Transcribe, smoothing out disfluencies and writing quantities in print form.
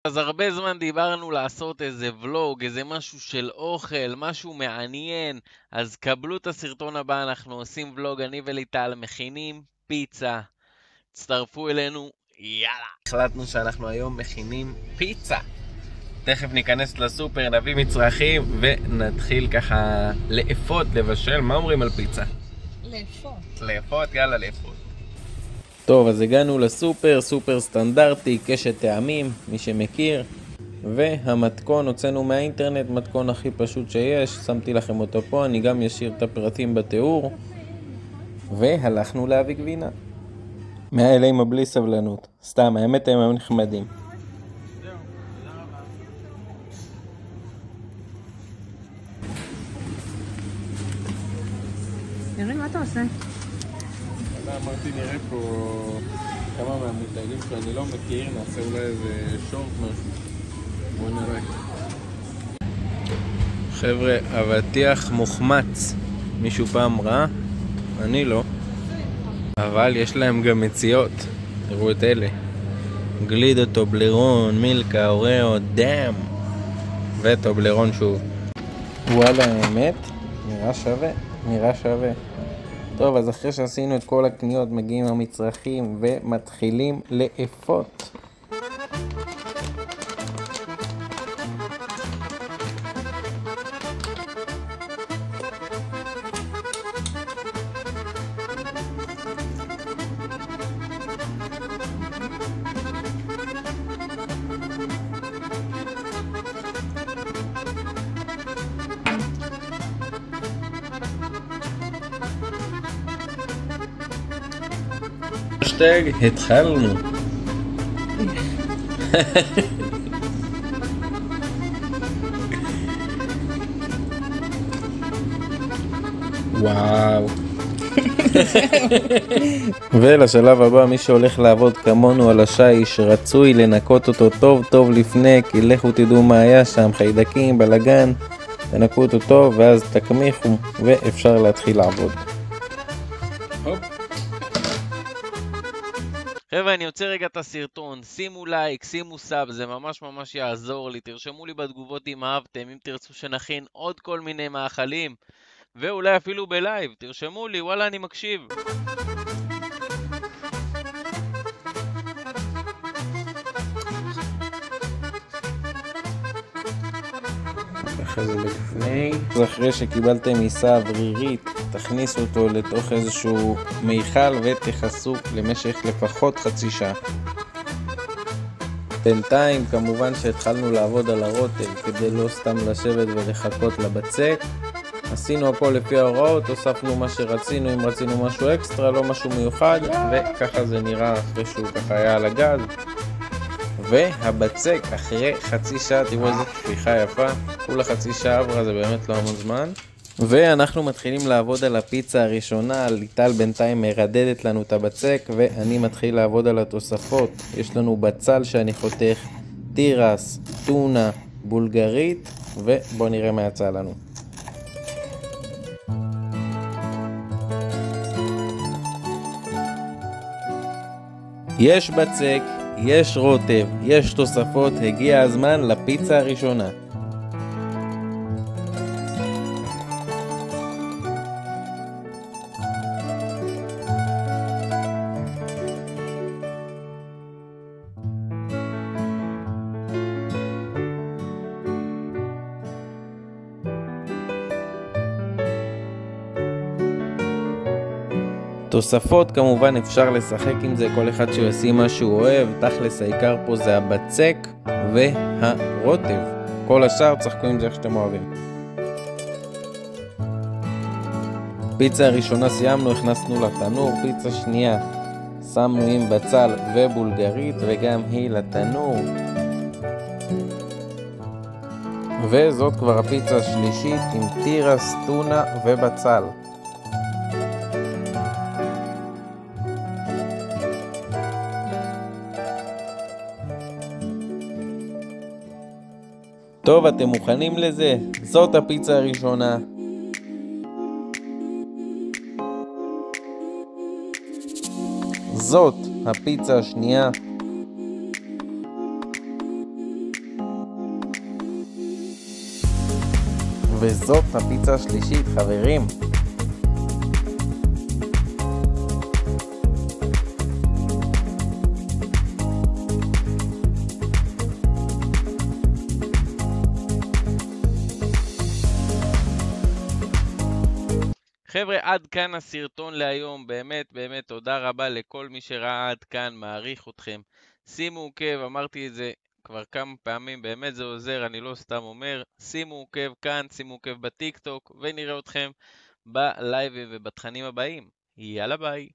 אז הרבה זמן דיברנו לעשות איזה ולוג, איזה משהו של אוכל, משהו מעניין, אז קבלו את הסרטון הבא, אנחנו עושים ולוג, אני וליטל מכינים פיצה. תצטרפו אלינו, יאללה. החלטנו שאנחנו היום מכינים פיצה. תכף ניכנס לסופר, נביא מצרכים ונתחיל ככה לאפות, לבשל. מה אומרים על פיצה? לאפות, יאללה לאפות. טוב, אז הגענו לסופר, סופר סטנדרטי, קשת טעמים, מי שמכיר. והמתכון הוצאנו מהאינטרנט, מתכון הכי פשוט שיש, שמתי לכם אותו פה, אני גם אשאיר את הפרטים בתיאור. והלכנו להביא גבינה. מהאלה עם בלי סבלנות, סתם, האמת הם נחמדים. ירין, מה אתה עושה? אמרתי נראה פה כמה מהמותגים שאני לא מכיר, נעשה אולי איזה שורט משהו. בואו נראה. חבר'ה, אבטיח מוחמץ. מישהו פעם ראה? אני לא. אבל יש להם גם מציאות. תראו את אלה. גלידו, טובלרון, מילקה, אוריאו, דם. וטובלרון שוב. וואלה, האמת, נראה שווה. נראה שווה. טוב, אז אחרי שעשינו את כל הקניות, מגיעים המצרכים ומתחילים לאפות. התחלנו. וואו. ולשלב הבא, מי שהולך לעבוד כמונו על השיש, רצוי לנקות אותו טוב טוב לפני, כי לכו תדעו מה היה שם, חיידקים, בלגן, תנקו אותו טוב ואז תקמיחו ואפשר להתחיל לעבוד. חבר'ה, אני יוצא רגע את הסרטון, שימו לייק, שימו סאב, זה ממש ממש יעזור לי, תרשמו לי בתגובות אם אהבתם, אם תרצו שנכין עוד כל מיני מאכלים, ואולי אפילו בלייב, תרשמו לי, וואלה אני מקשיב. ככה זה לפני. אז אחרי שקיבלתם עיסה אוורירית, תכניסו אותו לתוך איזשהו מיכל ותכסו למשך לפחות חצי שעה. בינתיים כמובן שהתחלנו לעבוד על הרוטב כדי לא סתם לשבת ולחכות לבצק. עשינו הכל לפי ההוראות, הוספנו מה שרצינו, אם רצינו משהו אקסטרה, לא משהו מיוחד, וככה זה נראה אחרי שהוא ככה היה על הגז. והבצק אחרי חצי שעה, תראו איזה תפיחה יפה, כולה חצי שעה עברה, זה באמת לא המון זמן. ואנחנו מתחילים לעבוד על הפיצה הראשונה, ליטל בינתיים מרדדת לנו את הבצק, ואני מתחיל לעבוד על התוספות. יש לנו בצל שאני חותך, תירס, טונה, בולגרית, ובואו נראה מה יצא לנו. יש בצק, יש רוטב, יש תוספות, הגיע הזמן לפיצה הראשונה. תוספות כמובן אפשר לשחק עם זה, כל אחד שישים מה שהוא אוהב, תכלס העיקר פה זה הבצק והרוטב. כל השאר צחקו עם זה איך שאתם אוהבים. פיצה הראשונה סיימנו, הכנסנו לתנור, פיצה שנייה שמנו עם בצל ובולגרית וגם היא לתנור. וזאת כבר הפיצה השלישית עם תירס, טונה ובצל. טוב, אתם מוכנים לזה? זאת הפיצה הראשונה. זאת הפיצה השנייה. וזאת הפיצה השלישית, חברים. חבר'ה, עד כאן הסרטון להיום. באמת תודה רבה לכל מי שראה עד כאן, מעריך אתכם. שימו עוקב, אמרתי את זה כבר כמה פעמים, באמת זה עוזר, אני לא סתם אומר. שימו עוקב כאן, שימו עוקב בטיק טוק, ונראה אתכם בלייבים ובתכנים הבאים. יאללה ביי.